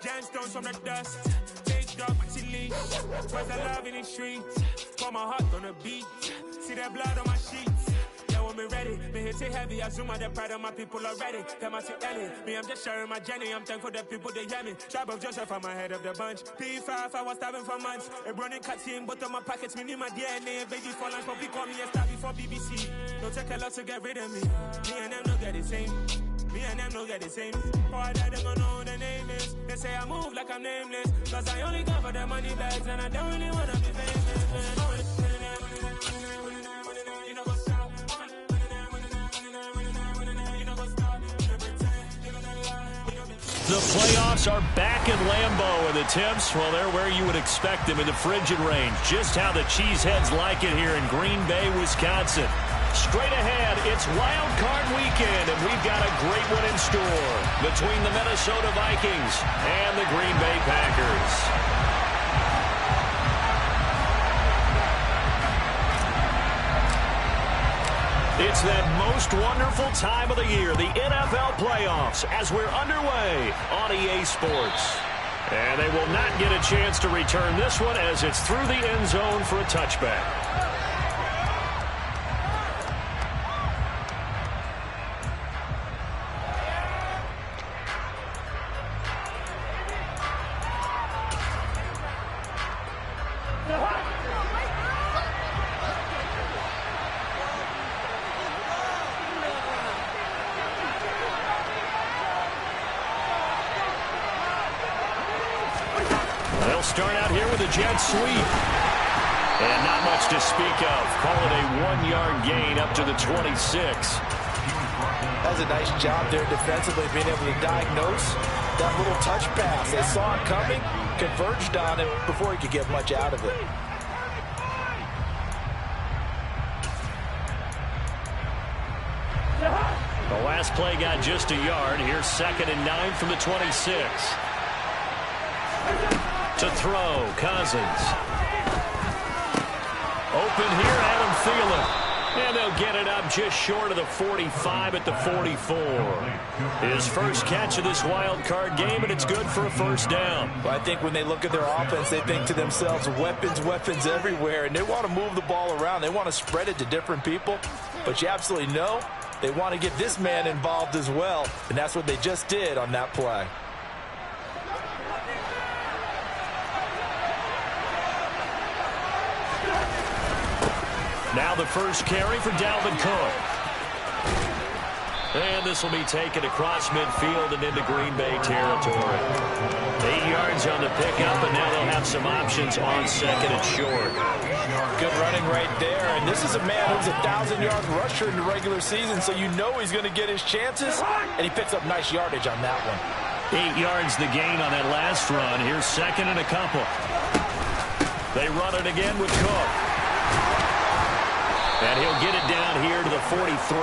Gemstones from the dust. Take drop, chili. Where's the love in the streets? Pour my heart on the beat. See that blood on my sheets. Yeah, when me ready, me hit it heavy. I zoom out the pride of my people already. Them I see Ellie. Me, I'm just sharing my journey. I'm thankful that people they hear me. Tribe of Joseph, I'm ahead of the bunch. P5, I was starving for months. A running cutscene, but on my pockets, me need my DNA. Baby for lunch, but we call me a star before BBC. Don't take a lot to get rid of me. Me and them don't get the same. Me and them don't get the same. Or I die, they gon' know who the name is. They say I move like I'm nameless. Cause I only come for the money bags and I don't really wanna be famous. The playoffs are back in Lambeau, and the temps, well, they're where you would expect them in the frigid range. Just how the Cheeseheads like it here in Green Bay, Wisconsin. Straight ahead, it's Wild Card Weekend, and we've got a great one in store between the Minnesota Vikings and the Green Bay Packers. It's that most wonderful time of the year, the NFL playoffs, as we're underway on EA Sports. And they will not get a chance to return this one as it's through the end zone for a touchback. Start out here with a jet sweep. And not much to speak of. Call it a 1-yard gain up to the 26. That's a nice job there defensively, being able to diagnose that little touch pass. They saw it coming, converged on it before he could get much out of it. The last play got just a yard. Here's 2nd and 9 from the 26. To throw, Cousins. Open here, Adam Thielen. And they'll get it up just short of the 45 at the 44. His first catch of this wild card game, and it's good for a first down. Well, I think when they look at their offense, they think to themselves, weapons, weapons everywhere. And they want to move the ball around. They want to spread it to different people. But you absolutely know they want to get this man involved as well. And that's what they just did on that play. Now the first carry for Dalvin Cook. And this will be taken across midfield and into Green Bay territory. 8 yards on the pickup, and now they'll have some options on 2nd and short. Good running right there. And this is a man who's a 1,000-yard rusher in the regular season, so you know he's going to get his chances. And he picks up nice yardage on that one. 8 yards the gain on that last run. Here's 2nd and a couple. They run it again with Cook. And he'll get it down here to the 43.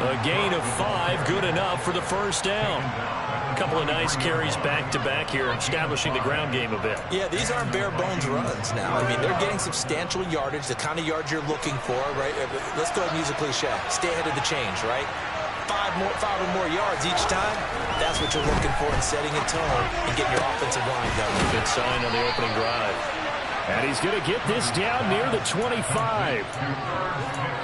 A gain of 5, good enough for the first down. A couple of nice carries back-to-back here, establishing the ground game a bit. Yeah, these aren't bare-bones runs now. I mean, they're getting substantial yardage, the kind of yards you're looking for, right? Let's go ahead and use a cliche. Stay ahead of the change, right? 5 or more yards each time. That's what you're looking for in setting a tone and getting your offensive line going. Good sign on the opening drive. And he's going to get this down near the 25.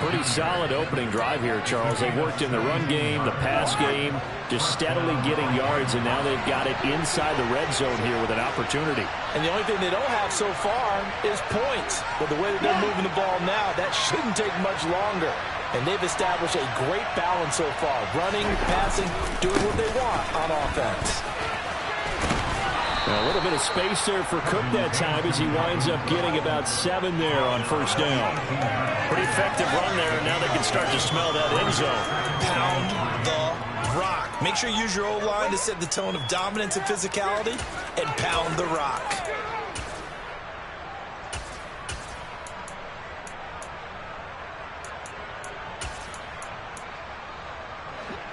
Pretty solid opening drive here, Charles. They've worked in the run game, the pass game, just steadily getting yards, and now they've got it inside the red zone here with an opportunity. And the only thing they don't have so far is points. But the way that they're moving the ball now, that shouldn't take much longer. And they've established a great balance so far. Running, passing, doing what they want on offense. A little bit of space there for Cook that time as he winds up getting about 7 there on first down. Pretty effective run there, and now they can start to smell that end zone. Pound the rock. Make sure you use your O-line to set the tone of dominance and physicality, and pound the rock.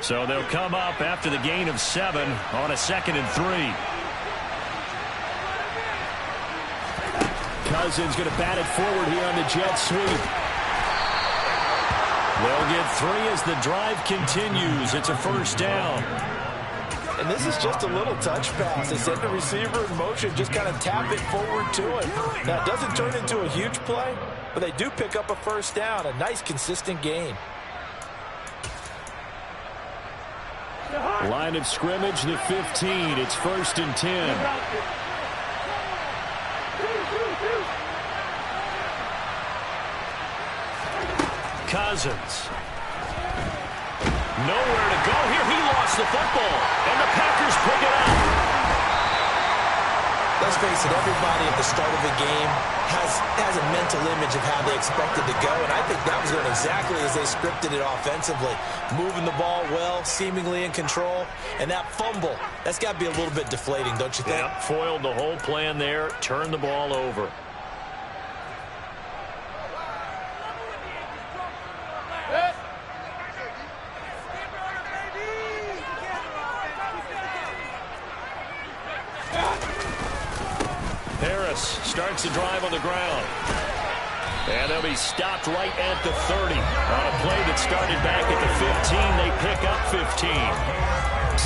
So they'll come up after the gain of 7 on a 2nd and 3. Cousins going to bat it forward here on the jet sweep. They'll get 3 as the drive continues. It's a first down. And And this is just a little touch pass. They send the receiver in motion, just kind of tap it forward to him. Now, it doesn't turn into a huge play, but they do pick up a first down. A nice, consistent gain. Line of scrimmage, the 15. It's 1st and 10. Cousins. Nowhere to go here. He lost the football, and the Packers pick it up. Let's face it, everybody at the start of the game has a mental image of how they expect it to go, and I think that was going exactly as they scripted it offensively. Moving the ball well, seemingly in control, and that fumble, that's got to be a little bit deflating, don't you think? Yeah, foiled the whole plan there, turned the ball over. Starts the drive on the ground. And they'll be stopped right at the 30. On a play that started back at the 15, they pick up 15.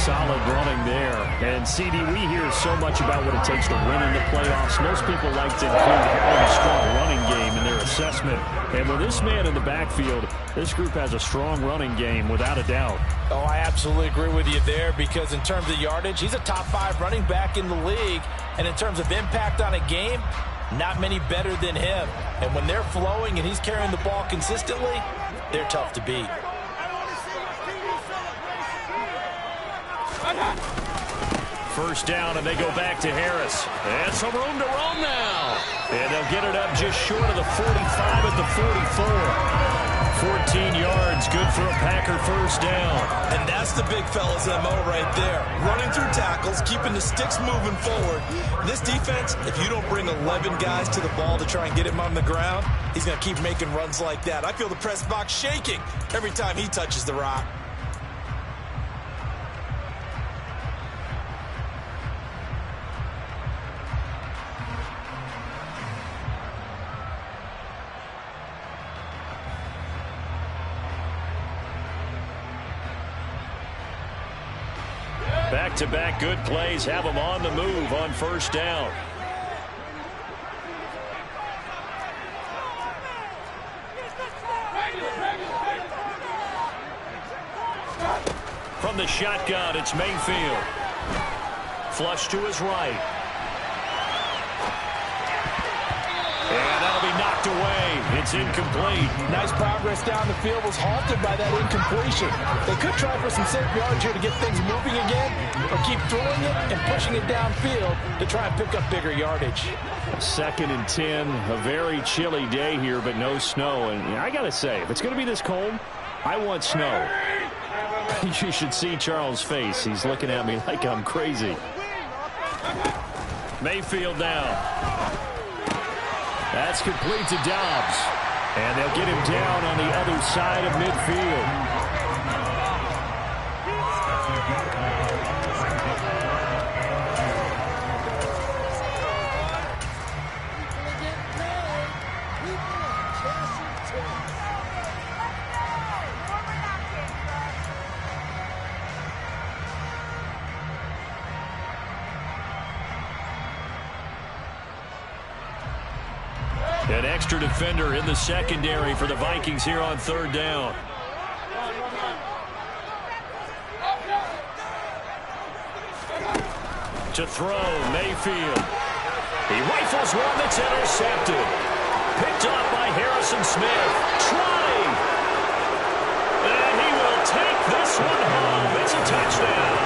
Solid running there. And, CD, we hear so much about what it takes to win in the playoffs. Most people like to include having a strong running game in their assessment. And with this man in the backfield, this group has a strong running game without a doubt. Oh, I absolutely agree with you there, because in terms of yardage, he's a top 5 running back in the league. And in terms of impact on a game, not many better than him. And when they're flowing and he's carrying the ball consistently, they're tough to beat. First down, and they go back to Harris. And some room to roam now. And they'll get it up just short of the 45 at the 44. 14 yards, good for a Packer first down. And that's the big fella's MO right there. Running through tackles, keeping the sticks moving forward. This defense, if you don't bring 11 guys to the ball to try and get him on the ground, he's going to keep making runs like that. I feel the press box shaking every time he touches the rock. Back-to-back good plays have them on the move on first down. From the shotgun, it's Mayfield. Flush to his right. And that'll be knocked away. It's incomplete. Nice progress down the field, was halted by that incompletion. They could try for some safe yards here to get things moving again, or keep throwing it and pushing it downfield to try and pick up bigger yardage. 2nd and 10, a very chilly day here, but no snow. And I got to say, if it's going to be this cold, I want snow. You should see Charles' face. He's looking at me like I'm crazy. Mayfield down. That's complete to Dobbs. And they'll get him down on the other side of midfield. An extra defender in the secondary for the Vikings here on third down. To throw, Mayfield. He rifles one that's intercepted. Picked up by Harrison Smith. Trying. And he will take this one home. It's a touchdown.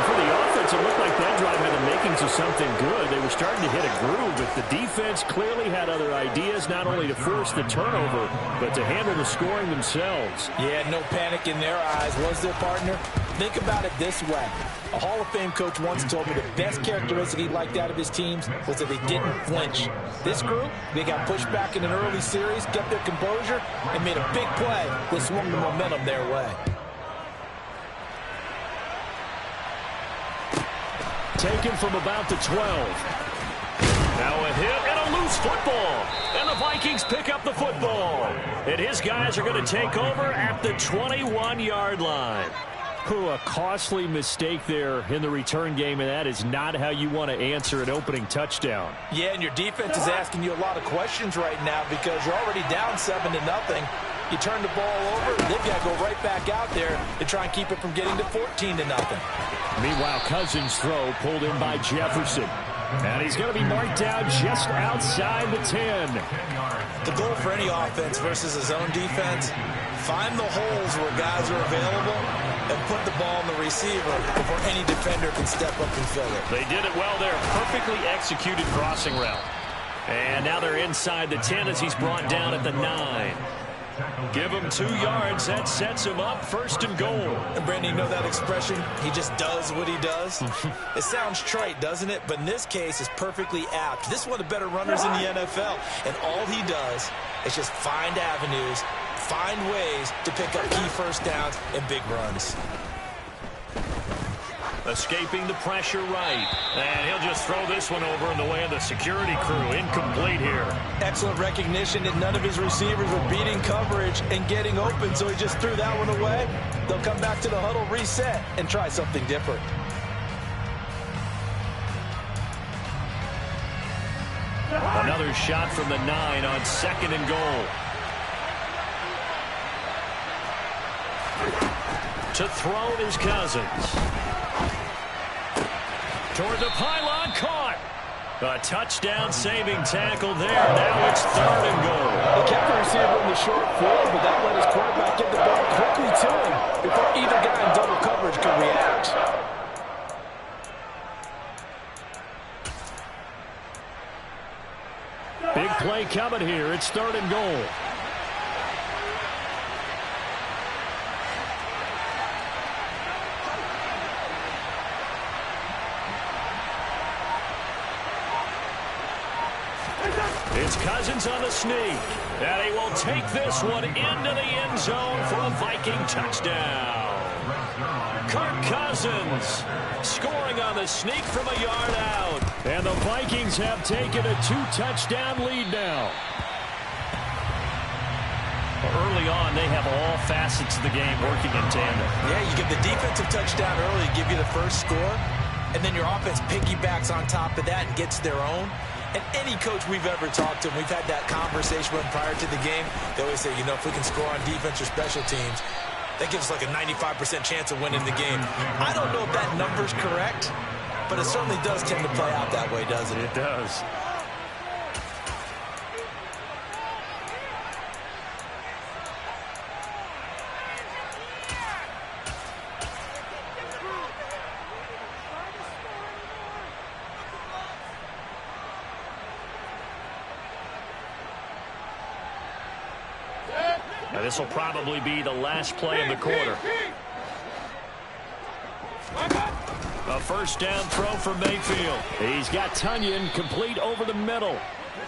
For the offense, it looked like that drive had the makings of something good. They were starting to hit a groove, but the defense clearly had other ideas, not only to force the turnover, but to handle the scoring themselves. Yeah, no panic in their eyes, was there, partner? Think about it this way. A Hall of Fame coach once told me the best characteristic he liked out of his teams was that they didn't flinch. This group, they got pushed back in an early series, kept their composure, and made a big play that swung the momentum their way. Taken from about the 12. Now a hit and a loose football. And the Vikings pick up the football. And his guys are going to take over at the 21-yard line. A costly mistake there in the return game, and that is not how you want to answer an opening touchdown. Yeah, and your defense is asking you a lot of questions right now because you're already down 7-0. You turn the ball over, they've got to go right back out there to try and keep it from getting to 14-0. Meanwhile, Cousins' throw pulled in by Jefferson. And he's going to be marked down just outside the 10. The goal for any offense versus his own defense, find the holes where guys are available and put the ball in the receiver before any defender can step up and fill it. They did it well there. Perfectly executed crossing route. And now they're inside the 10 as he's brought down at the 9. Give him 2 yards. That sets him up 1st and goal. And Brandon, you know that expression? He just does what he does. It sounds trite, doesn't it? But in this case, it's perfectly apt. This is one of the better runners in the NFL. And all he does is just find avenues, find ways to pick up key first downs and big runs. Escaping the pressure right. And he'll just throw this one over in the way of the security crew. Incomplete here. Excellent recognition that none of his receivers were beating coverage and getting open, so he just threw that one away. They'll come back to the huddle, reset, and try something different. Another shot from the 9 on 2nd and goal. To throw is Cousins. Toward the pylon, caught. A touchdown-saving tackle there. Now it's 3rd and goal. They kept the receiver in the short field, but that let his quarterback get the ball quickly to him before either guy in double coverage could react. Big play coming here. It's 3rd and goal. It's Cousins on the sneak. And he will take this one into the end zone for a Viking touchdown. Kirk Cousins scoring on the sneak from a yard out. And the Vikings have taken a 2-touchdown lead now. Early on, they have all facets of the game working in tandem. Yeah, you get the defensive touchdown early, give you the first score, and then your offense piggybacks on top of that and gets their own. And any coach we've ever talked to, we've had that conversation with prior to the game. They always say, you know, if we can score on defense or special teams, that gives us like a 95% chance of winning the game. I don't know if that number's correct, but it certainly does tend to play out that way, doesn't it? It does. Now, this will probably be the last play of the quarter. A 1st down throw for Mayfield. He's got Tunyon complete over the middle.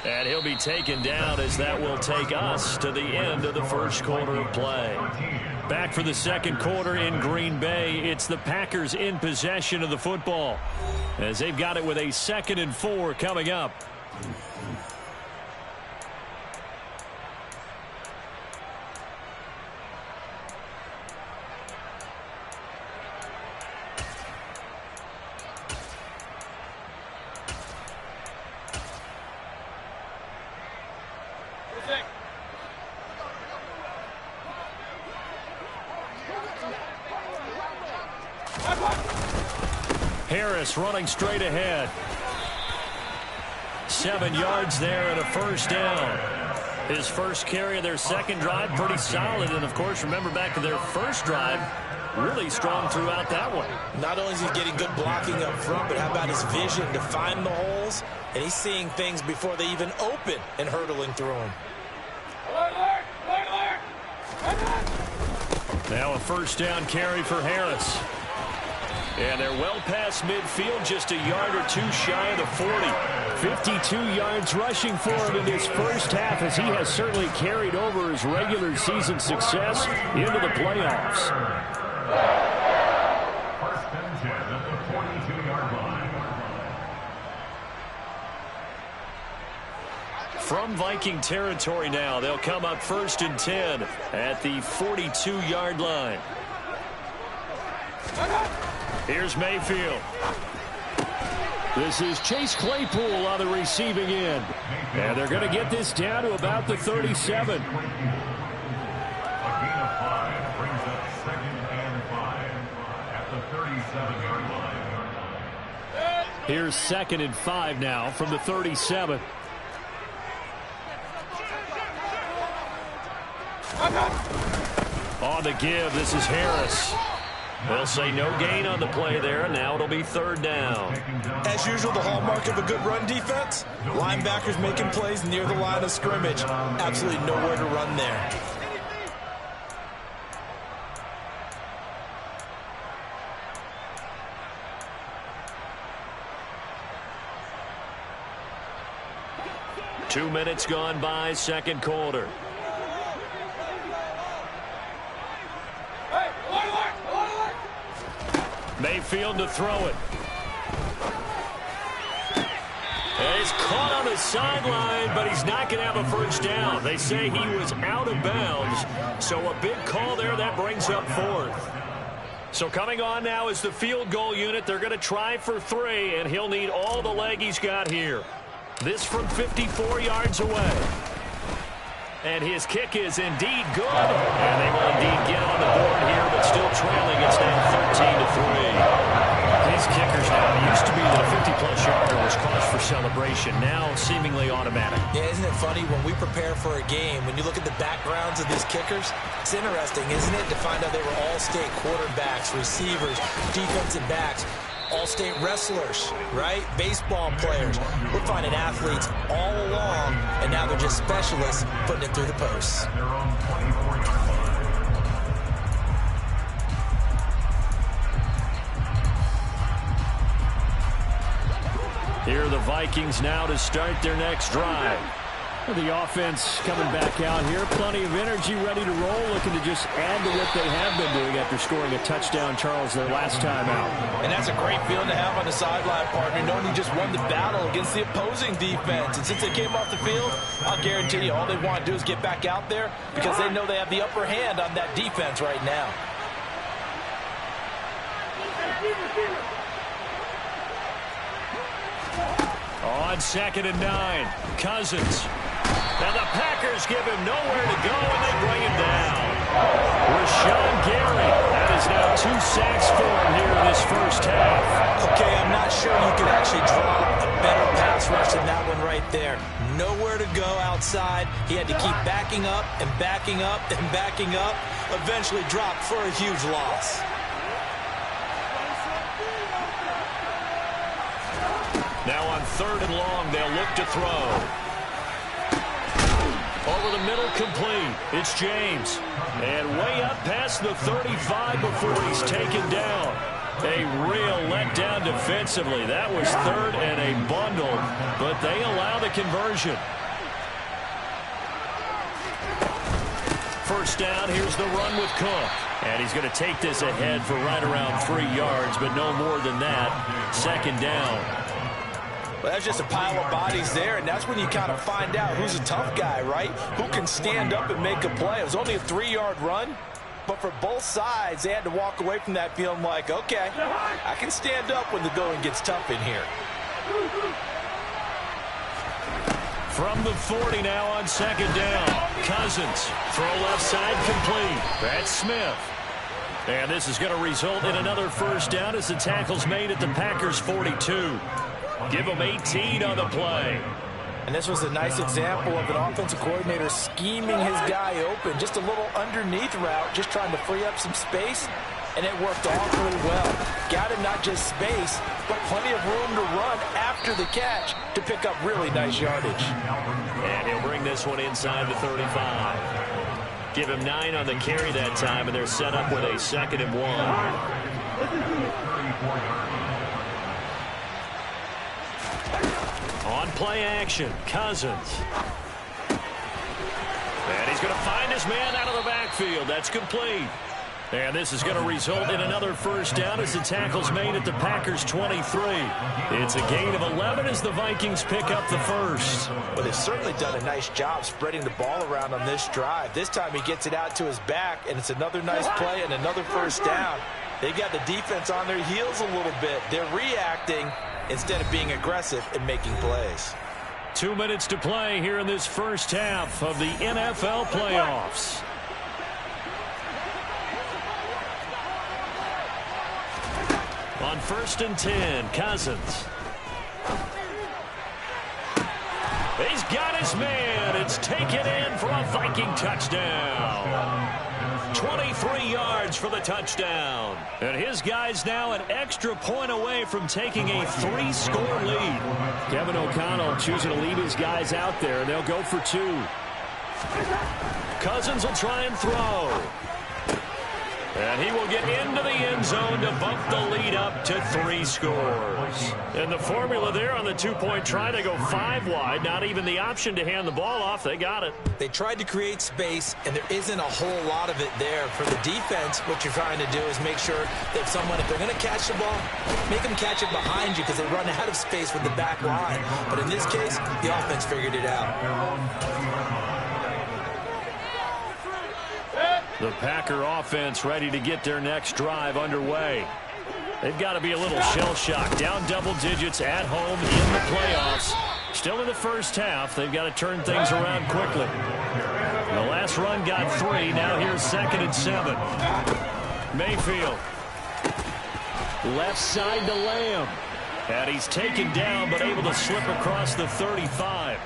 And he'll be taken down as that will take us to the end of the 1st quarter of play. Back for the 2nd quarter in Green Bay. It's the Packers in possession of the football as they've got it with a 2nd and 4 coming up. Harris running straight ahead. 7 yards there and a 1st down. His first carry of their 2nd drive, pretty solid. And, of course, remember back to their 1st drive, really strong throughout that one. Not only is he getting good blocking up front, but how about his vision to find the holes? And he's seeing things before they even open and hurdling through them. Now a 1st down carry for Harris. And they're well past midfield, just a yard or 2 shy of the 40. 52 yards rushing for him in his 1st half, as he has certainly carried over his regular season success into the playoffs. 1st and 10 at the 42-yard line. From Viking territory now, they'll come up 1st and 10 at the 42-yard line. Here's Mayfield. This is Chase Claypool on the receiving end. And they're going to get this down to about the 37. Here's 2nd and 5 now from the 37. On the give, this is Harris. They'll say no gain on the play there, and now it'll be 3rd down. As usual, the hallmark of a good run defense, linebackers making plays near the line of scrimmage. Absolutely nowhere to run there. Two minutes gone by, second quarter. Mayfield to throw it. And he's caught on the sideline, but he's not going to have a first down. They say he was out of bounds, so a big call there that brings up 4th. So coming on now is the field goal unit. They're going to try for 3, and he'll need all the leg he's got here. This from 54 yards away. And his kick is indeed good. And they will indeed get on the board here, but still trailing. It's now 13-3. These kickers now, used to be that a 50-plus yarder was cause for celebration. Now seemingly automatic. Yeah, isn't it funny when we prepare for a game, when you look at the backgrounds of these kickers, it's interesting, isn't it, to find out they were all-state quarterbacks, receivers, defensive backs, all-state wrestlers, right? Baseball players. We're finding athletes all along, and now they're just specialists putting it through the posts. Here are the Vikings now to start their next drive. The offense coming back out here. Plenty of energy, ready to roll, looking to just add to what they have been doing after scoring a touchdown, Charles, their last time out. And that's a great feeling to have on the sideline, partner, knowing you just won the battle against the opposing defense. And since they came off the field, I'll guarantee you all they want to do is get back out there because they know they have the upper hand on that defense right now. On 2nd and 9, Cousins. Now the Packers give him nowhere to go, and they bring him down. Rashawn Gary. That is now 2 sacks for him here in this first half. Okay, I'm not sure you could actually draw a better pass rush than that one right there. Nowhere to go outside. He had to keep backing up and backing up and backing up. Eventually dropped for a huge loss. Now on 3rd and long, they'll look to throw. Over the middle, complete. It's James. And way up past the 35 before he's taken down. A real letdown defensively. That was 3rd and a bundle, but they allow the conversion. First down, here's the run with Cook. And he's going to take this ahead for right around 3 yards, but no more than that. 2nd down. Well, that's just a pile of bodies there, and that's when you kind of find out who's a tough guy, right? Who can stand up and make a play. It was only a 3-yard run, but for both sides, they had to walk away from that feeling like, okay, I can stand up when the going gets tough in here. From the 40 now on 2nd down. Cousins, throw left side complete. That's Smith. And this is going to result in another first down as the tackle's made at the Packers' 42. Give him 18 on the play. And this was a nice example of an offensive coordinator scheming his guy open. Just a little underneath route, just trying to free up some space, and it worked awfully well. Got him not just space, but plenty of room to run after the catch to pick up really nice yardage. And he'll bring this one inside the 35. Give him 9 on the carry that time, and they're set up with a 2nd and 1. On play action, Cousins. And he's going to find his man out of the backfield. That's complete. And this is going to result in another first down as the tackle's made at the Packers' 23. It's a gain of 11 as the Vikings pick up the first. Well, they've certainly done a nice job spreading the ball around on this drive. This time he gets it out to his back, and it's another nice play and another first down. They got the defense on their heels a little bit. They're reacting instead of being aggressive and making plays. 2 minutes to play here in this first half of the NFL playoffs. On 1st and 10, Cousins. He's got his man. It's taken in for a Viking touchdown. 23 yards for the touchdown. And his guys now an extra point away from taking a 3-score lead. Kevin O'Connell choosing to leave his guys out there. They'll go for 2. Cousins will try and throw. And he will get into the end zone to bump the lead up to 3 scores. And the formula there on the 2-point try to go 5 wide. Not even the option to hand the ball off. They got it. They tried to create space, and there isn't a whole lot of it there. For the defense, what you're trying to do is make sure that someone, if they're going to catch the ball, make them catch it behind you because they run out of space with the back line. But in this case, the offense figured it out. The Packer offense ready to get their next drive underway. They've got to be a little shell-shocked. Down double digits at home in the playoffs. Still in the first half. They've got to turn things around quickly. The last run got 3. Now here's 2nd and 7. Mayfield. Left side to Lamb. And he's taken down but able to slip across the 35.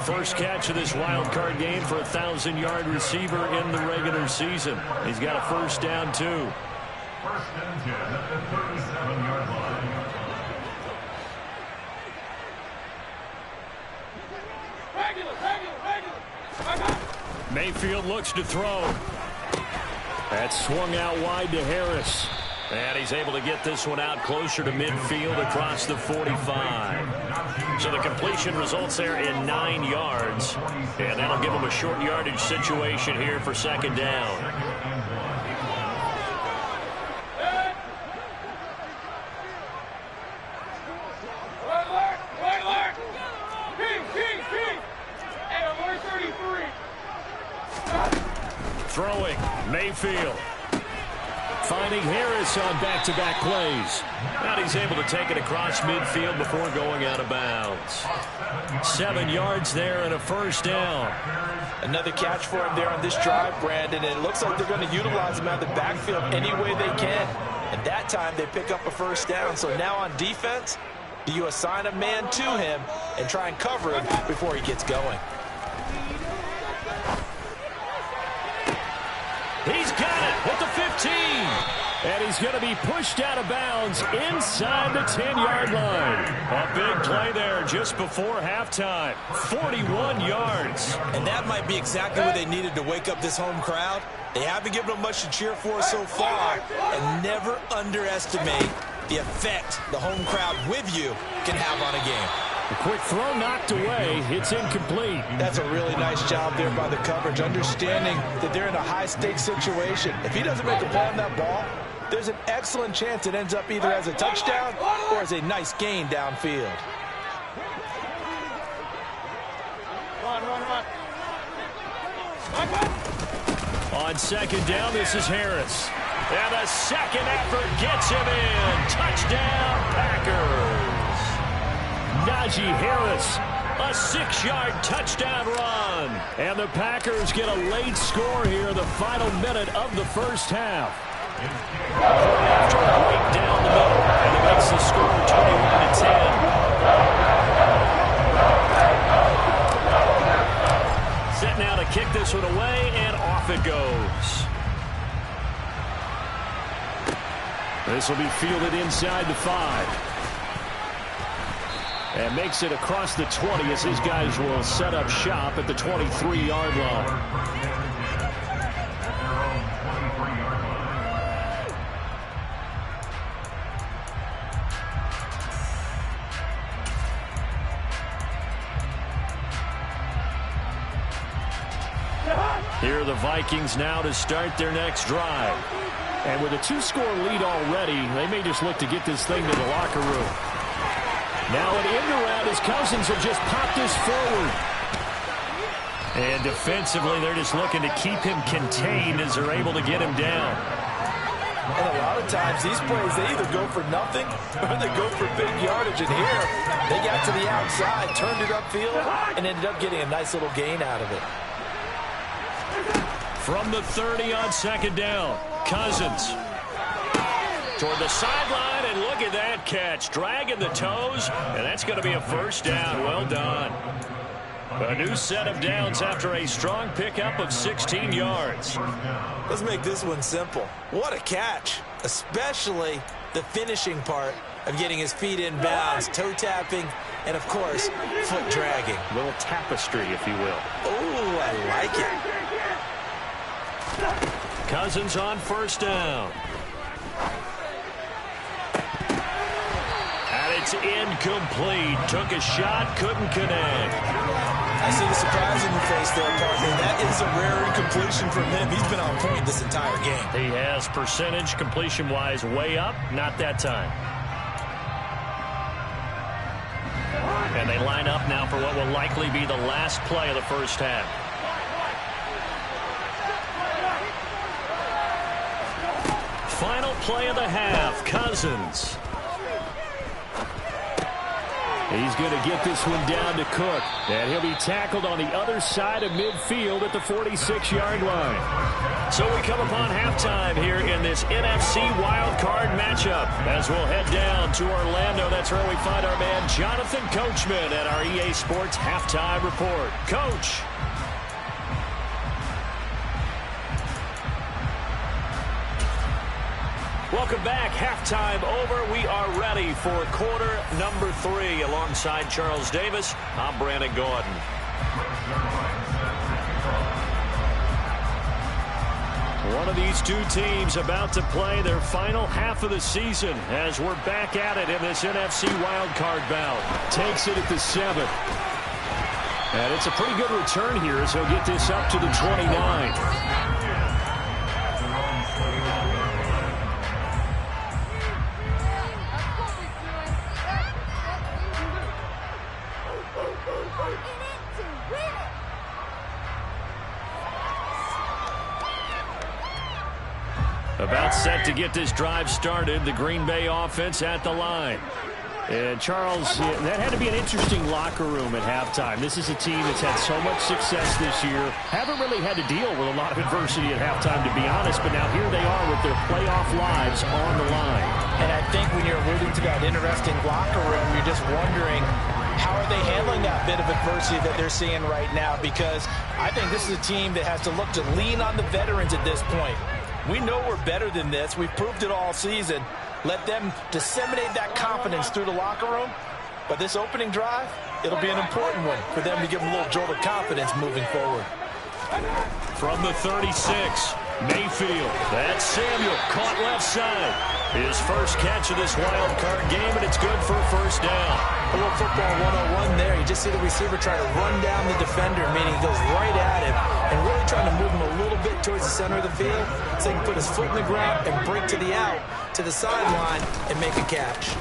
First catch of this wild card game for a 1,000-yard receiver in the regular season. He's got a first down, too. 1st and 10 at the 37-yard line. Mayfield looks to throw. That's swung out wide to Harris. And he's able to get this one out closer to midfield across the 45. So the completion results there in 9 yards. And that'll give him a short yardage situation here for 2nd down. Throwing, Mayfield. Finding Harris on back-to-back plays. And he's able to take it across midfield before going out of bounds. 7 yards there and a first down. Another catch for him there on this drive, Brandon. And it looks like they're going to utilize him out of the backfield any way they can. And that time they pick up a first down. So now on defense, do you assign a man to him and try and cover him before he gets going? He's got it at the 15. And he's going to be pushed out of bounds inside the 10-yard line. A big play there just before halftime. 41 yards. And that might be exactly what they needed to wake up this home crowd. They haven't given them much to cheer for so far. And never underestimate the effect the home crowd with you can have on a game. A quick throw knocked away. It's incomplete. That's a really nice job there by the coverage, understanding that they're in a high-stakes situation. If he doesn't make a play on that ball, there's an excellent chance it ends up either as a touchdown or as a nice gain downfield. On 2nd down, this is Harris. And the second effort gets him in. Touchdown, Packers. Najee Harris, a 6-yard touchdown run. And the Packers get a late score here in the final minute of the first half. After a break down the middle, and it makes the score 21-10. Set now to kick this one away, and off it goes. This will be fielded inside the 5. And makes it across the 20 as his guys will set up shop at the 23-yard line. Here are the Vikings now to start their next drive. And with a 2-score lead already, they may just look to get this thing to the locker room. Now an end around as Cousins will just pop this forward. And defensively, they're just looking to keep him contained as they're able to get him down. And a lot of times, these plays, they either go for nothing or they go for big yardage. And here, they got to the outside, turned it upfield, and ended up getting a nice little gain out of it. From the 30 on second down, Cousins toward the sideline, and look at that catch. Dragging the toes, and that's going to be a first down. Well done. A new set of downs after a strong pickup of 16 yards. Let's make this one simple. What a catch, especially the finishing part of getting his feet in bounds, toe tapping, and of course, foot dragging. A little tapestry, if you will. Oh, I like it. Cousins on first down. And it's incomplete. Took a shot, couldn't connect. I see the surprise in your face there, partner. That is a rare incompletion from him. He's been on point this entire game. He has percentage completion-wise way up. Not that time. And they line up now for what will likely be the last play of the first half. Final play of the half, Cousins. He's going to get this one down to Cook. And he'll be tackled on the other side of midfield at the 46-yard line. So we come upon halftime here in this NFC wildcard matchup. As we'll head down to Orlando, that's where we find our man Jonathan Coachman at our EA Sports Halftime Report. Coach. Welcome back. Halftime over. We are ready for quarter number 3. Alongside Charles Davis, I'm Brandon Gordon. One of these two teams about to play their final half of the season as we're back at it in this NFC wildcard bout. Takes it at the 7. And it's a pretty good return here as he'll get this up to the 29. About set to get this drive started. The Green Bay offense at the line. And Charles, that had to be an interesting locker room at halftime. This is a team that's had so much success this year. Haven't really had to deal with a lot of adversity at halftime, to be honest. But now here they are with their playoff lives on the line. And I think when you're alluding to that interesting locker room, you're just wondering, how are they handling that bit of adversity that they're seeing right now? Because I think this is a team that has to look to lean on the veterans at this point. We know we're better than this. We've proved it all season. Let them disseminate that confidence through the locker room. But this opening drive, it'll be an important one for them to give them a little jolt of confidence moving forward. From the 36, Mayfield. That's Samuel, caught left side. His first catch of this wild card game, and it's good for a first down. A little football 101 there. You just see the receiver try to run down the defender, meaning he goes right at him and really trying to move him a little bit towards the center of the field so he can put his foot in the ground and break to the out, to the sideline, and make a catch.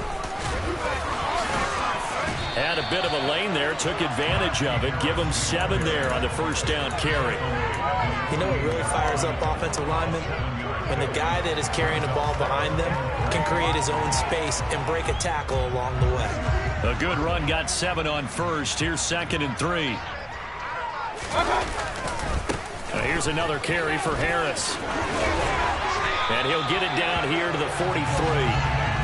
Had a bit of a lane there, took advantage of it. Give him 7 there on the first down carry. You know what really fires up offensive linemen? When the guy that is carrying the ball behind them can create his own space and break a tackle along the way. A good run, got 7 on first. Here's 2nd and 3. Here's another carry for Harris. And he'll get it down here to the 43.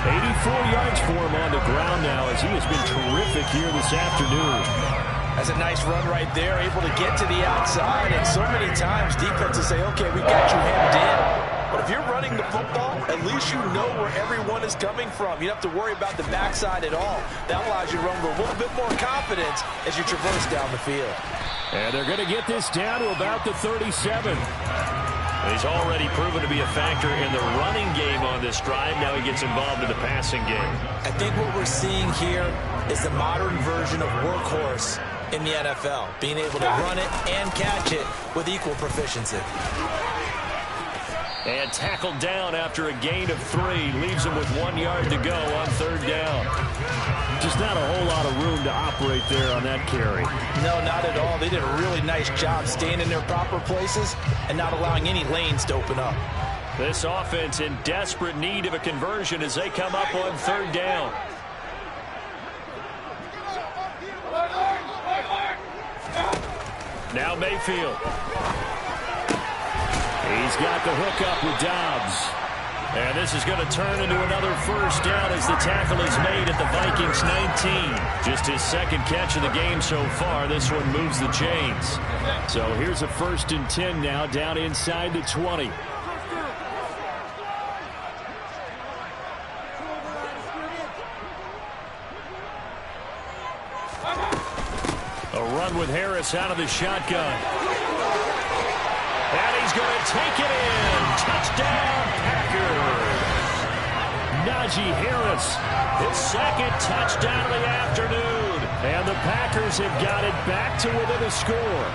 84 yards for him on the ground now as he has been terrific here this afternoon. That's a nice run right there, able to get to the outside. And so many times defenses say, okay, we got you hemmed in. But if you're running the football, at least you know where everyone is coming from. You don't have to worry about the backside at all. That allows you to run with a little bit more confidence as you traverse down the field. And they're going to get this down to about the 37. He's already proven to be a factor in the running game on this drive. Now he gets involved in the passing game. I think what we're seeing here is the modern version of workhorse in the NFL, being able to run it and catch it with equal proficiency. And tackled down after a gain of 3. Leaves him with 1 yard to go on 3rd down. Just not a whole lot of room to operate there on that carry. No, not at all. They did a really nice job staying in their proper places and not allowing any lanes to open up. This offense in desperate need of a conversion as they come up on third down. Now Mayfield. He's got the hook up with Dobbs. And this is going to turn into another first down as the tackle is made at the Vikings 19. Just his second catch of the game so far. This one moves the chains. So here's a 1st and 10 now down inside the 20. A run with Harris out of the shotgun. And he's going to take it in. Touchdown, Packers. Najee Harris, his second touchdown of the afternoon. And the Packers have got it back to within a score.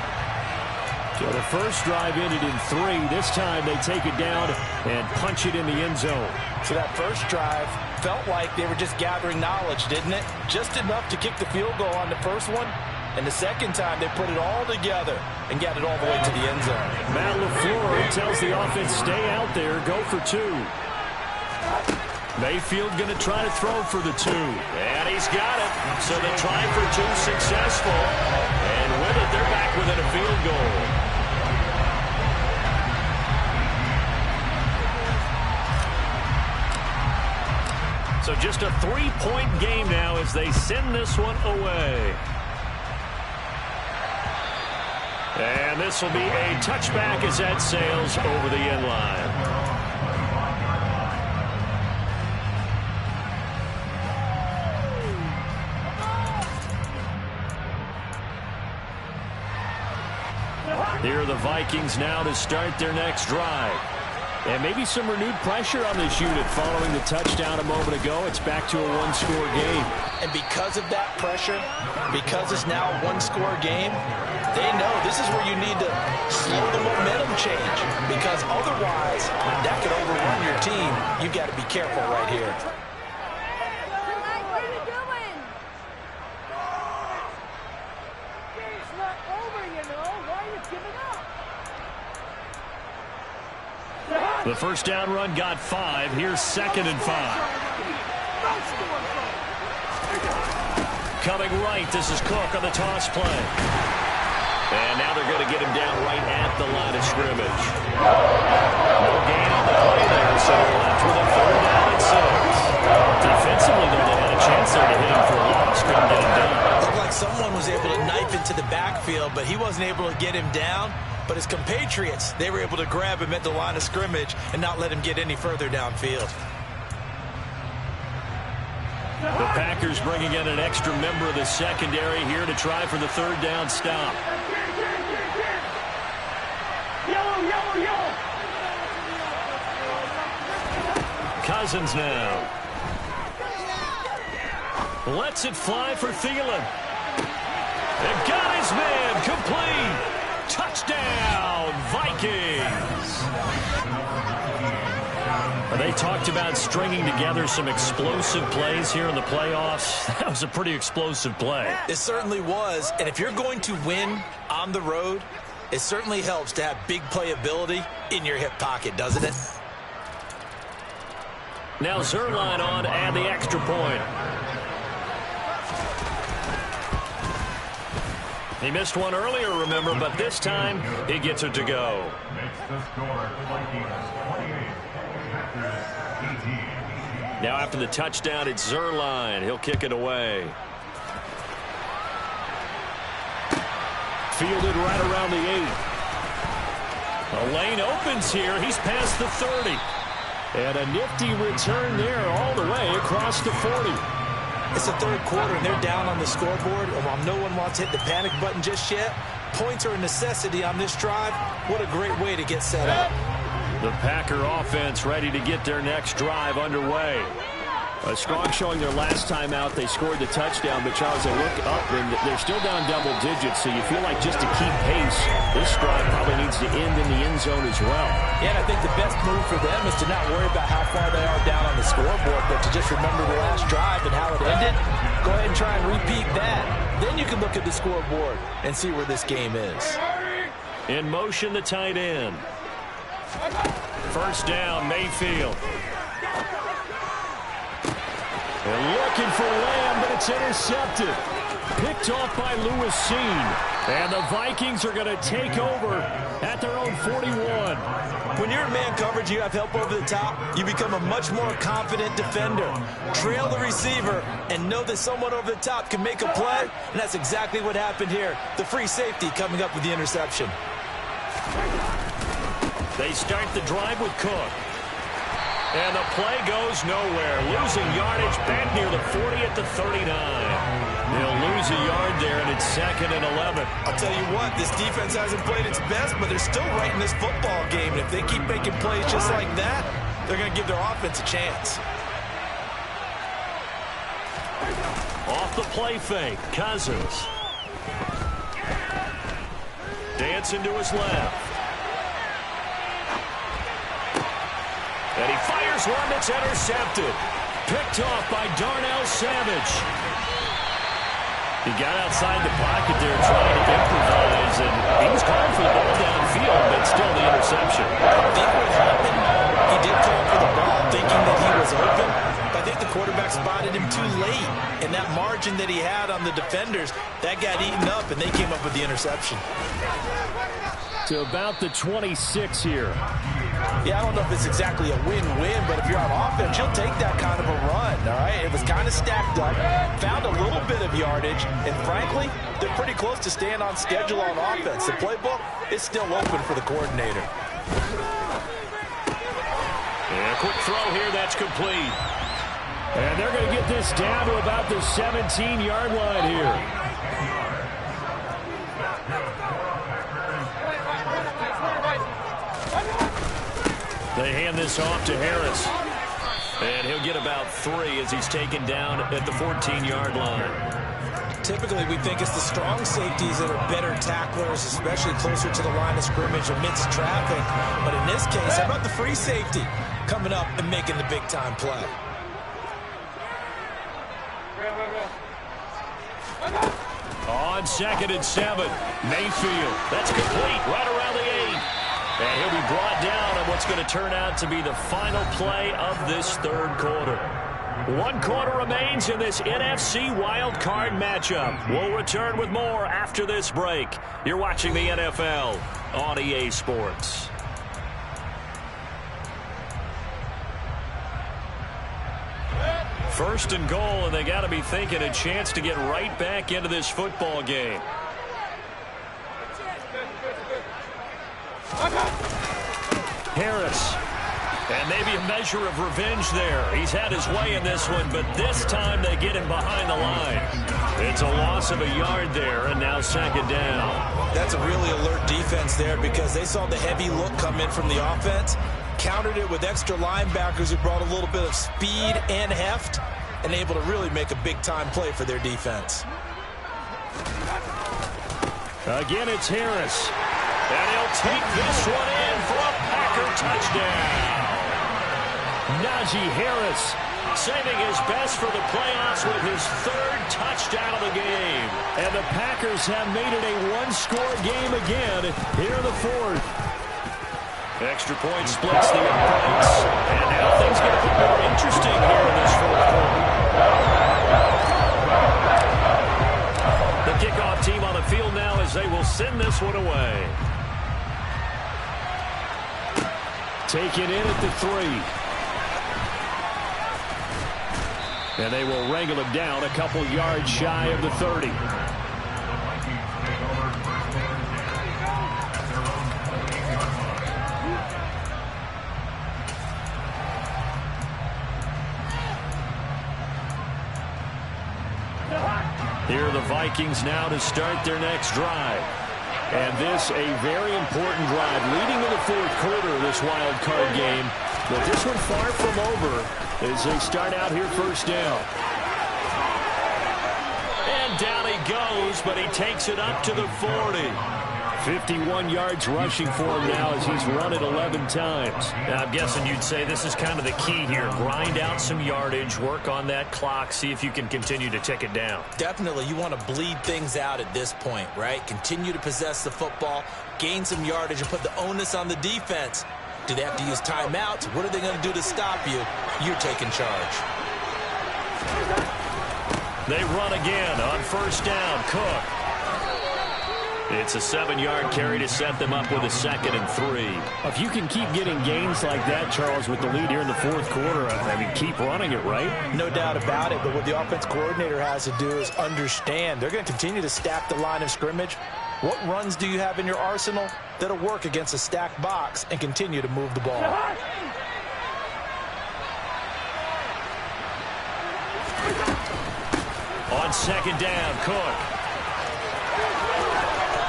So the first drive ended in 3. This time they take it down and punch it in the end zone. So that first drive felt like they were just gathering knowledge, didn't it? Just enough to kick the field goal on the first one. And the second time, they put it all together and got it all the way to the end zone. Matt LaFleur tells the offense, stay out there, go for 2. Mayfield going to try to throw for the 2. And he's got it. So the try for 2 successful. And with it, they're back within a field goal. So just a 3-point game now as they send this one away. And this will be a touchback as that sails over the end line. Here are the Vikings now to start their next drive. And maybe some renewed pressure on this unit following the touchdown a moment ago. It's back to a 1-score game. And because of that pressure, because it's now a 1-score game, they know this is where you need to slow the momentum change. Because otherwise, that could overrun your team. You've got to be careful right here. What are you doing? It's not over, you know. Why are you giving up? The first down run got 5. Here's 2nd and 5. Coming right, this is Cook on the toss play. And now they're going to get him down right at the line of scrimmage. No gain on the play there, so they're left with a 3rd down and 6. Defensively, though, they had a chance there to hit him for a loss. Couldn't get him done. Looked like someone was able to knife into the backfield, but he wasn't able to get him down. But his compatriots, they were able to grab him at the line of scrimmage and not let him get any further downfield. The Packers bringing in an extra member of the secondary here to try for the 3rd down stop. Cousins now. Lets it fly for Thielen. And got his man complete. Touchdown, Vikings. They talked about stringing together some explosive plays here in the playoffs. That was a pretty explosive play. It certainly was. And if you're going to win on the road, it certainly helps to have big playability in your hip pocket, doesn't it? Now Zerline on and the extra point. He missed one earlier, remember, but this time he gets it to go. Makes the score Vikings 28, Packers 18. Now after the touchdown, it's Zerline. He'll kick it away. Fielded right around the 8. A lane opens here. He's past the 30. And a nifty return there all the way across the 40. It's the 3rd quarter, and they're down on the scoreboard. And while no one wants to hit the panic button just yet, points are a necessity on this drive. What a great way to get set up. The Packer offense ready to get their next drive underway. A strong showing their last time out. They scored the touchdown, but Charles, they look up, and they're still down double digits, so you feel like just to keep pace, this drive probably needs to end in the end zone as well. Yeah, and I think the best move for them is to not worry about how far they are down on the scoreboard, but to just remember the last drive and how it ended. Go ahead and try and repeat that. Then you can look at the scoreboard and see where this game is. In motion, the tight end. First down, Mayfield. They're looking for Lamb, but it's intercepted. Picked off by Lewis-Seen. And the Vikings are going to take over at their own 41. When you're in man coverage, you have help over the top, you become a much more confident defender. Trail the receiver and know that someone over the top can make a play, and that's exactly what happened here. The free safety coming up with the interception. They start the drive with Cook. And the play goes nowhere. Losing yardage back near the 40 at the 39. They'll lose a yard there, and it's 2nd and 11. I'll tell you what, this defense hasn't played its best, but they're still right in this football game. And if they keep making plays just like that, they're going to give their offense a chance. Off the play fake, Cousins. Dancing to his left. And he fires one that's intercepted. Picked off by Darnell Savage. He got outside the pocket there trying to improvise, and he was calling for the ball downfield, but still the interception. I think what happened, he did call for the ball thinking that he was open, but I think the quarterback spotted him too late, and that margin that he had on the defenders, that got eaten up, and they came up with the interception. To about the 26 here. Yeah, I don't know if it's exactly a win-win, but if you're on offense, you'll take that kind of a run, all right? It was kind of stacked up, found a little bit of yardage, and frankly, they're pretty close to staying on schedule on offense. The playbook is still open for the coordinator. And a quick throw here, that's complete. And they're going to get this down to about the 17-yard line here. They hand this off to Harris. And he'll get about 3 as he's taken down at the 14-yard line. Typically, we think it's the strong safeties that are better tacklers, especially closer to the line of scrimmage amidst traffic. But in this case, how about the free safety coming up and making the big-time play? On 2nd and 7, Mayfield. That's complete right around the 8. And he'll be brought down on what's going to turn out to be the final play of this third quarter. 1 quarter remains in this NFC Wild Card matchup. We'll return with more after this break. You're watching the NFL on EA Sports. First and goal, and they got to be thinking a chance to get right back into this football game. Harris. And maybe a measure of revenge there. He's had his way in this one, but this time they get him behind the line. It's a loss of a yard there, and now 2nd down. That's a really alert defense there because they saw the heavy look come in from the offense, countered it with extra linebackers who brought a little bit of speed and heft, and able to really make a big-time play for their defense. Again, it's Harris. And he'll take this one in for a Packer touchdown. Najee Harris saving his best for the playoffs with his 3rd touchdown of the game. And the Packers have made it a 1-score game again here in the 4th. Extra point splits the uprights. And now things get a bit more interesting here in this 4th quarter. The kickoff team on the field now as they will send this one away. Taken in at the 3. And they will wrangle him down a couple yards shy of the 30. Here are the Vikings now to start their next drive. And this a very important drive leading to the 4th quarter of this wild card game. But this one far from over as they start out here first down. And down he goes, but he takes it up to the 40. 51 yards rushing for him now as he's run it 11 times. Now, I'm guessing you'd say this is kind of the key here. Grind out some yardage, work on that clock, see if you can continue to tick it down. Definitely, you want to bleed things out at this point, right? Continue to possess the football, gain some yardage, and put the onus on the defense Do they have to use timeouts? What are they going to do to stop you? You're taking charge. They run again on first down. Cook. It's a 7-yard carry to set them up with a 2nd and 3. If you can keep getting gains like that, Charles, with the lead here in the fourth quarter, I mean, keep running it, right? No doubt about it, but what the offense coordinator has to do is understand they're going to continue to stack the line of scrimmage. What runs do you have in your arsenal that'll work against a stacked box and continue to move the ball? On second down, Cook.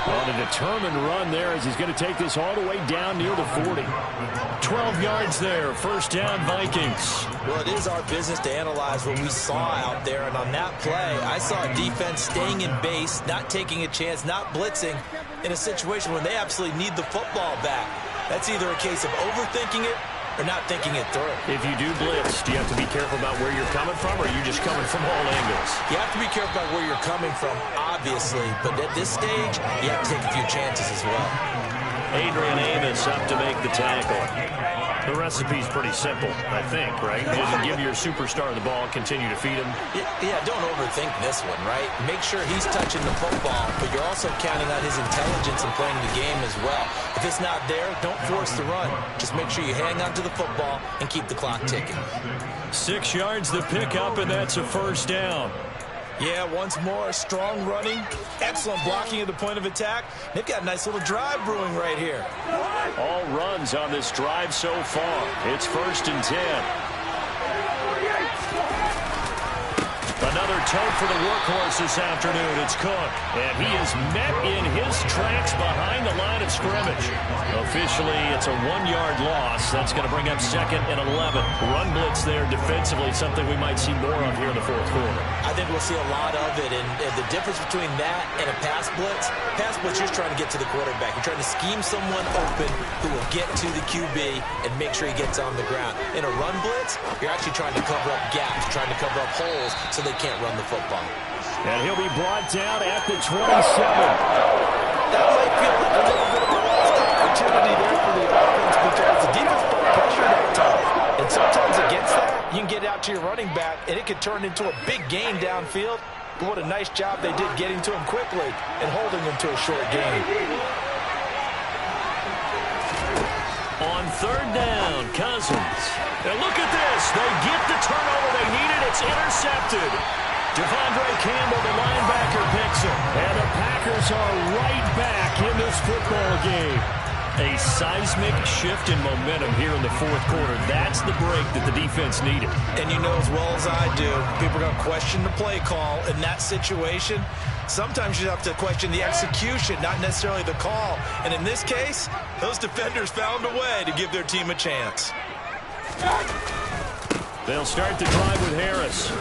On a determined run there as he's going to take this all the way down near the 40. 12 yards there, first down Vikings. Well, it is our business to analyze what we saw out there, and on that play, I saw a defense staying in base, not taking a chance, not blitzing in a situation when they absolutely need the football back. That's either a case of overthinking it or not thinking it through. If you do blitz, do you have to be careful about where you're coming from, or are you just coming from all angles? You have to be careful about where you're coming from, obviously, but at this stage, you have to take a few chances as well. Adrian Amos up to make the tackle. The recipe's pretty simple, I think, right? You just give your superstar the ball, continue to feed him. Yeah, don't overthink this one, right? Make sure he's touching the football, but you're also counting on his intelligence and playing the game as well. If it's not there, don't force the run. Just make sure you hang on to the football and keep the clock ticking. 6 yards the pickup, and that's a first down. Yeah, once more, strong running, excellent blocking at the point of attack. They've got a nice little drive brewing right here. All runs on this drive so far. It's 1st and 10. Another tote for the workhorse this afternoon. It's Cook. And he is met in his tracks behind the line of scrimmage. Officially, it's a 1-yard loss. That's going to bring up 2nd and 11. Run blitz there defensively, something we might see more of here in the fourth quarter. I think we'll see a lot of it. And the difference between that and a pass blitz, you're trying to get to the quarterback. You're trying to scheme someone open who will get to the QB and make sure he gets on the ground. In a run blitz, you're actually trying to cover up gaps, trying to cover up holes so they can't run the football. And he'll be brought down at the 27. That might feel like a little bit of a lost opportunity there for the offense because the defense put pressure that time. And sometimes against that, you can get out to your running back, and it could turn into a big gain downfield. But what a nice job they did getting to him quickly and holding him to a short gain. On 3rd down, Cousins. And look at this. They get the turnover they needed. It's intercepted. Devondre Campbell, the linebacker, picks him. And the Packers are right back in this football game. A seismic shift in momentum here in the fourth quarter. That's the break that the defense needed. And you know as well as I do, people are going to question the play call in that situation. Sometimes you have to question the execution, not necessarily the call. And in this case, those defenders found a way to give their team a chance. They'll start the drive with Harris.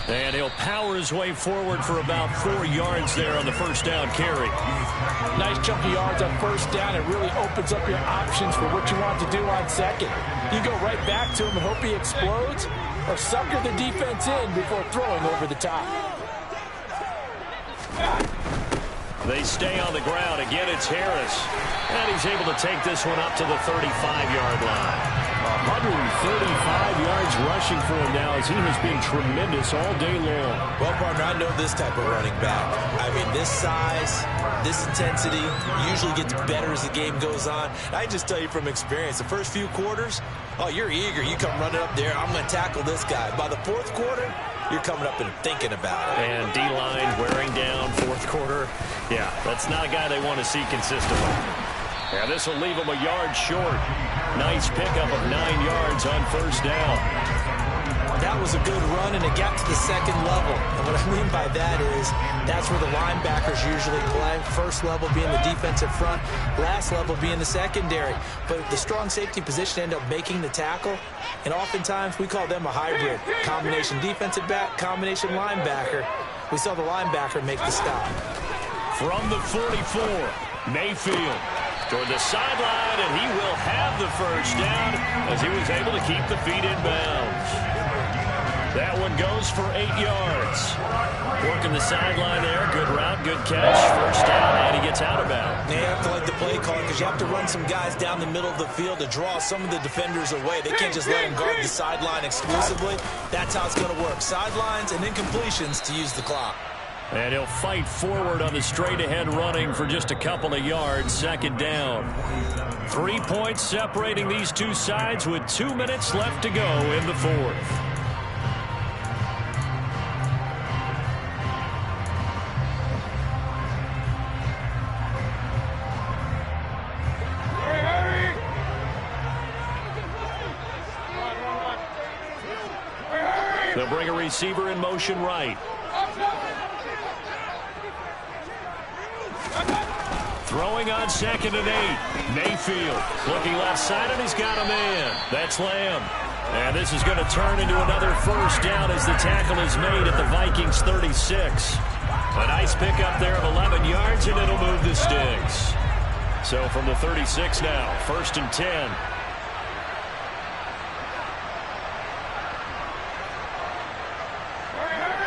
And he'll power his way forward for about 4 yards there on the first down carry. Nice chunky yards on first down. It really opens up your options for what you want to do on second. You go right back to him and hope he explodes, or sucker the defense in before throwing over the top. They stay on the ground. Again, it's Harris. And he's able to take this one up to the 35-yard line. 135 yards rushing for him now as he has been tremendous all day long. Well, partner, I know this type of running back. I mean, this size, this intensity usually gets better as the game goes on. I just tell you from experience, the first few quarters, oh, you're eager. You come running up there, I'm going to tackle this guy. By the fourth quarter, you're coming up and thinking about it. And D-line wearing down fourth quarter. Yeah, that's not a guy they want to see consistently. And this will leave him a yard short. Nice pickup of 9 yards on first down. That was a good run, and it got to the second level. And what I mean by that is that's where the linebackers usually play. First level being the defensive front, last level being the secondary. But the strong safety position ended up making the tackle, and oftentimes we call them a hybrid. Combination defensive back, combination linebacker. We saw the linebacker make the stop. From the 44, Mayfield toward the sideline, and he will have the first down as he was able to keep the feet in bounds. That one goes for 8 yards. Working the sideline there. Good route, good catch. First down, and he gets out of bounds. They have to like the play call because you have to run some guys down the middle of the field to draw some of the defenders away. They can't just let them guard the sideline exclusively. That's how it's going to work. Sidelines and incompletions to use the clock. And he'll fight forward on the straight-ahead running for just a couple of yards. Second down. 3 points separating these two sides with 2 minutes left to go in the fourth. They'll bring a receiver in motion right. Throwing on 2nd and 8. Mayfield looking left side, and he's got a man. That's Lamb. And this is going to turn into another first down as the tackle is made at the Vikings 36. A nice pickup there of 11 yards, and it'll move the sticks. So from the 36 now, 1st and 10.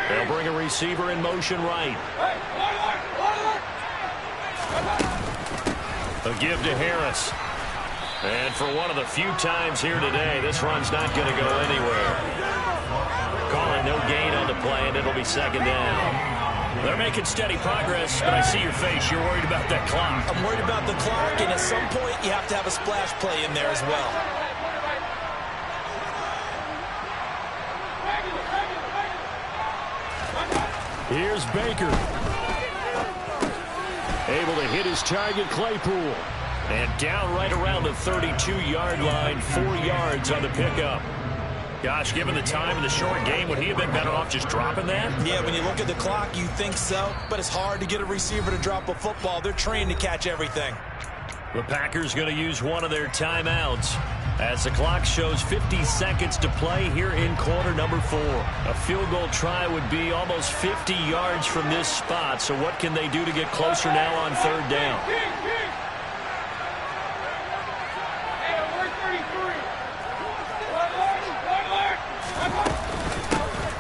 They'll bring a receiver in motion right. A give to Harris. And for one of the few times here today, this run's not going to go anywhere. Calling no gain on the play, and it'll be 2nd down. They're making steady progress, but I see your face. You're worried about that clock. I'm worried about the clock, and at some point, you have to have a splash play in there as well. Here's Baker. Able to hit his target, Claypool. And down right around the 32-yard line, 4 yards on the pickup. Gosh, given the time and the short game, would he have been better off just dropping that? Yeah, when you look at the clock, you think so. But it's hard to get a receiver to drop a football. They're trained to catch everything. The Packers going to use one of their timeouts as the clock shows 50 seconds to play here in quarter number 4. A field goal try would be almost 50 yards from this spot. So what can they do to get closer now on 3rd down?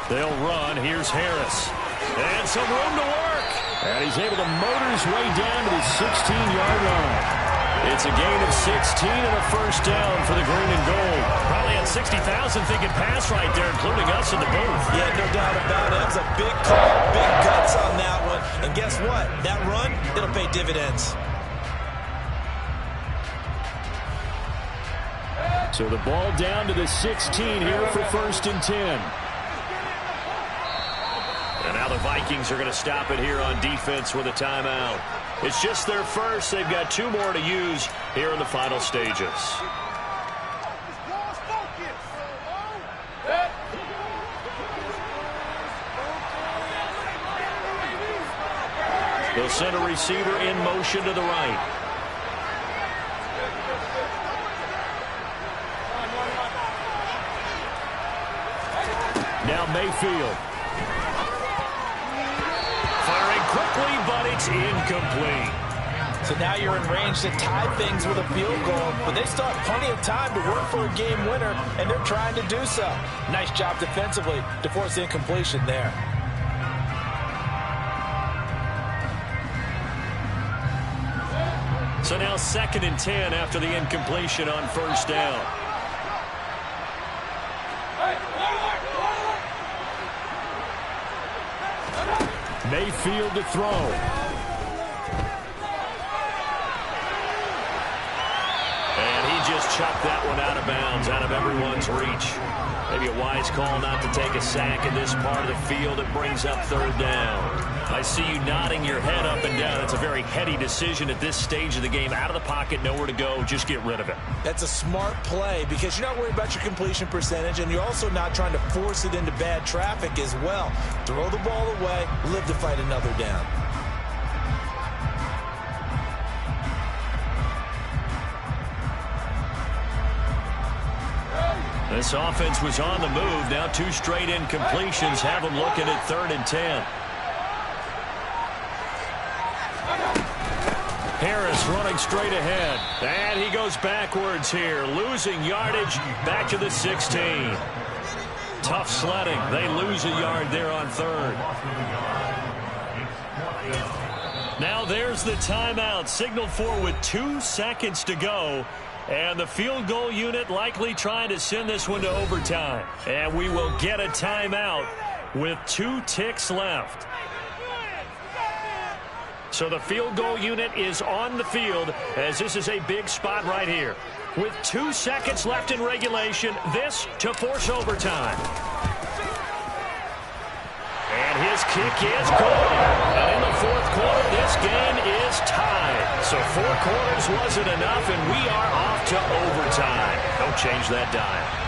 They'll run. Here's Harris. And some room to work. And he's able to motor his way down to the 16-yard line. It's a gain of 16 and a first down for the green and gold. Probably had 60,000 thinking pass right there, including us in the booth. Yeah, no doubt about it. That was a big call, big guts on that one. And guess what? That run, it'll pay dividends. So the ball down to the 16 here for 1st and 10. And now the Vikings are going to stop it here on defense with a timeout. It's just their first. They've got 2 more to use here in the final stages. They'll send a receiver in motion to the right. Now Mayfield. Firing quickly, but it's incomplete. So now you're in range to tie things with a field goal, but they still have plenty of time to work for a game winner, and they're trying to do so. Nice job defensively to force the incompletion there. So now 2nd and 10 after the incompletion on 1st down. Mayfield to throw. And he just chucked that one out of bounds, out of everyone's reach. Maybe a wise call not to take a sack in this part of the field. It brings up 3rd down. I see you nodding your head up and down. It's a very heady decision at this stage of the game. Out of the pocket, nowhere to go. Just get rid of it. That's a smart play because you're not worried about your completion percentage, and you're also not trying to force it into bad traffic as well. Throw the ball away, live to fight another down. This offense was on the move. Now 2 straight incompletions have them looking at 3rd and 10. Harris running straight ahead. And he goes backwards here, losing yardage back to the 16. tough sledding. They lose a yard there on third. Now there's the timeout, signaled for with 2 seconds to go. And the field goal unit likely trying to send this one to overtime. And we will get a timeout with 2 ticks left. So the field goal unit is on the field as this is a big spot right here. With 2 seconds left in regulation, this to force overtime. And his kick is good. And in the fourth quarter, this game is tied. So 4 quarters wasn't enough, and we are off to overtime. Don't change that dial.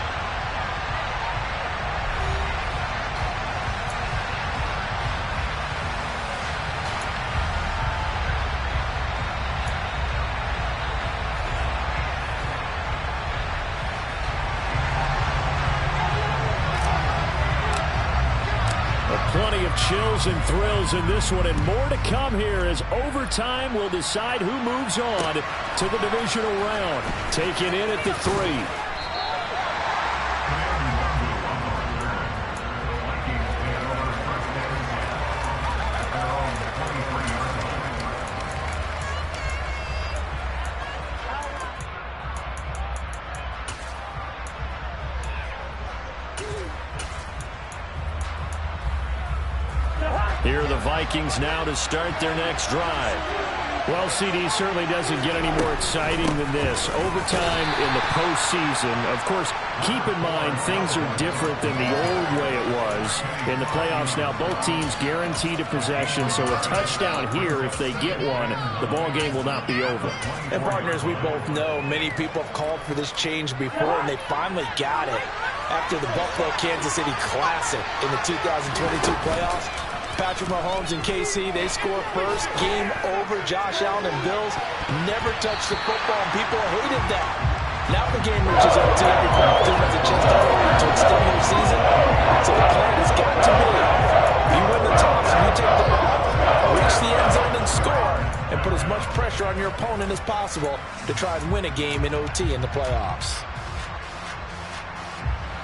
Plenty of chills and thrills in this one, and more to come here as overtime will decide who moves on to the divisional round. Taking in at the 3. Here are the Vikings now to start their next drive. Well, CD certainly doesn't get any more exciting than this. Overtime in the postseason. Of course, keep in mind things are different than the old way it was. In the playoffs now, both teams guaranteed a possession, so a touchdown here, if they get one, the ball game will not be over. And partners, we both know many people have called for this change before, and they finally got it after the Buffalo-Kansas City Classic in the 2022 playoffs. Patrick Mahomes and KC, they score first. Game over. Josh Allen and Bills never touched the football, and people hated that. Now the game reaches OT. Every playoff team has a chance to extend their season. So the plan has got to be, you win the toss, and you take the ball, reach the end zone and score, and put as much pressure on your opponent as possible to try and win a game in OT in the playoffs.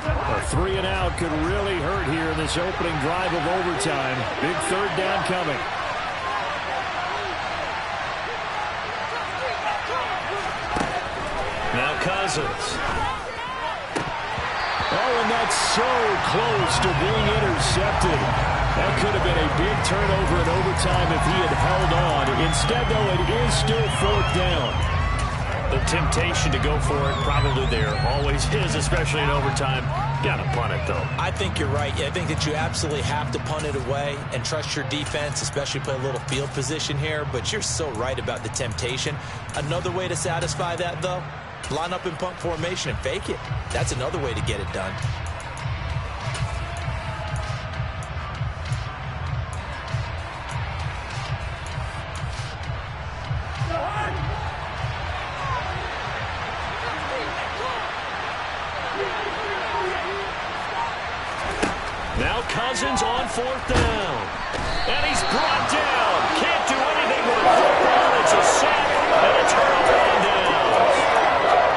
A 3 and out could really hurt here in this opening drive of overtime. Big third down coming. Now Cousins. Oh, and that's so close to being intercepted. That could have been a big turnover in overtime if he had held on. Instead, though, it is still 4th down. The temptation to go for it probably there. Always is, especially in overtime. Got to punt it, though. I think you're right. I think that you absolutely have to punt it away and trust your defense, especially play a little field position here. But you're so right about the temptation. Another way to satisfy that, though, line up in punt formation and fake it. That's another way to get it done. Now Cousins on 4th down. And he's brought down. Can't do anything with the football. It's a sack and a turnover on downs.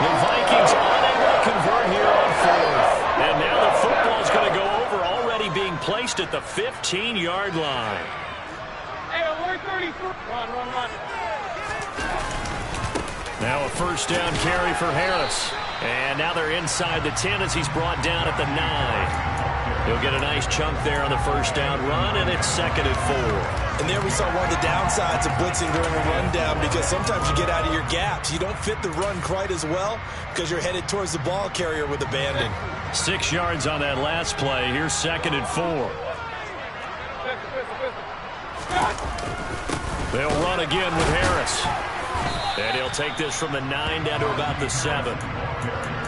The Vikings unable to convert here on 4th. And now the football's going to go over, already being placed at the 15-yard line. Hey, alert 33. Run. Now a 1st down carry for Harris. And now they're inside the 10 as he's brought down at the 9. He'll get a nice chunk there on the 1st down run, and it's 2nd and 4. And there we saw one of the downsides of blitzing during a rundown, because sometimes you get out of your gaps. You don't fit the run quite as well because you're headed towards the ball carrier with abandon. 6 yards on that last play. Here's 2nd and 4. They'll run again with Harris. And he'll take this from the 9 down to about the 7.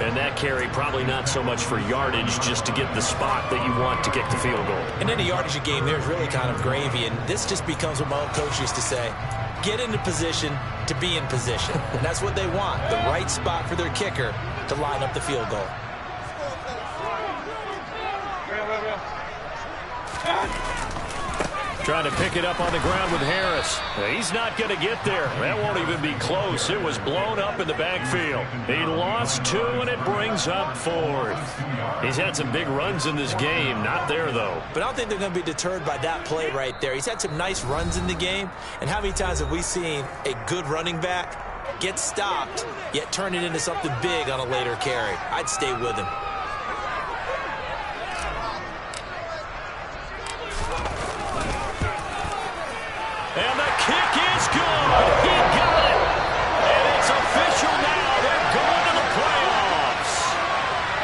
And that carry probably not so much for yardage, just to get the spot that you want to kick the field goal. And in a yardage game, there's really kind of gravy. And this just becomes what my old coach used to say. Get into position to be in position. And that's what they want, the right spot for their kicker to line up the field goal. Trying to pick it up on the ground with Harris. He's not going to get there. That won't even be close. It was blown up in the backfield. He lost 2, and it brings up 4th. He's had some big runs in this game. Not there, though. But I don't think they're going to be deterred by that play right there. He's had some nice runs in the game. And how many times have we seen a good running back get stopped, yet turn it into something big on a later carry? I'd stay with him. And the kick is good. He got it. And it's official now. They're going to the playoffs.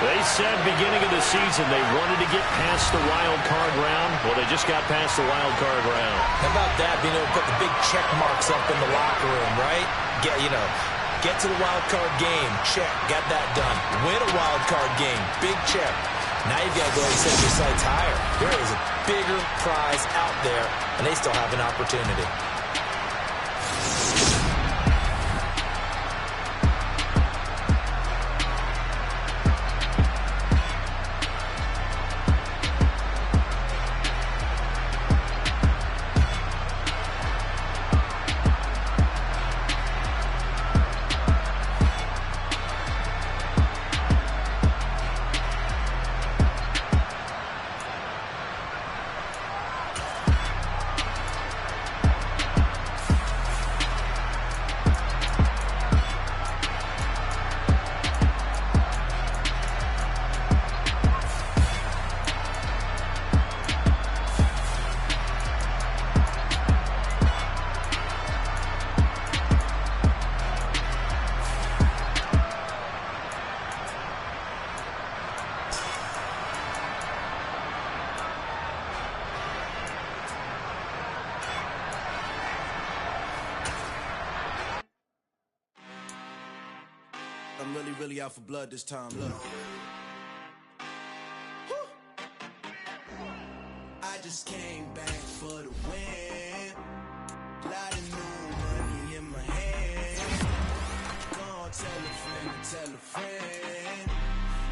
They said beginning of the season they wanted to get past the wild card round. Well, they just got past the wild card round. How about that, being able to put the big check marks up in the locker room, right? Get to the wild card game. Check. Got that done. Win a wild card game. Big check. Now you've got to go and set your sights higher. There is a bigger prize out there, and they still have an opportunity. I'm really out for blood this time, look. I just came back for the win. Lot of new money in my hand. Gonna tell a friend.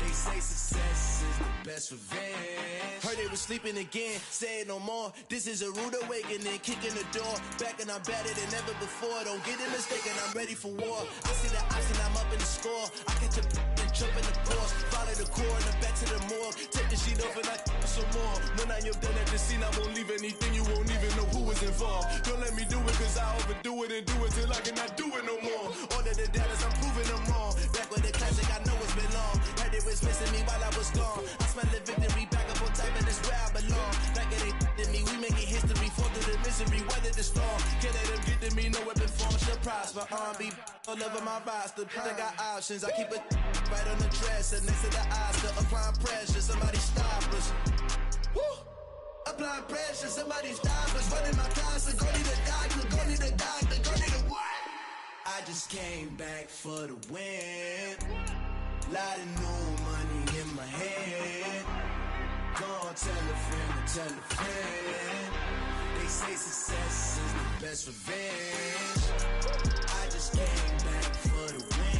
They say success is the best revenge. Heard they was sleeping again, say it no more. This is a rude awakening, kicking the door. Back and I'm better than ever before. Don't get it mistaken, I'm ready for war. I see the option, I'm up in the score. I catch a and jump in the course. Follow the core and then back to the morgue. Take the sheet off and I some more. When I am done at the scene, I won't leave anything. You won't even know who was involved. Don't let me do it, cause I overdo it and do it till I cannot do it no more. All of the doubters, I'm proving them wrong. Back with the classic, I know it's been long. Heard it was missing me while I was gone. I smell the victory back up on top, and it's where I belong. Like it ain't to me, we making history. Fall through the misery, weather the storm. Can't let them get to me, no weapon form shall prosper. R&B all over my roster. I got options, I keep it right on the dresser. Next to the Oscar, applying pressure, somebody stop us. Woo! Applying pressure, somebody stop us. Running my closet, go need a doctor, go need a doctor, go need a what? I just came back for the win. Lot of new money in my hand. Gonna tell a friend. They say success is the best revenge. I just came back for the win.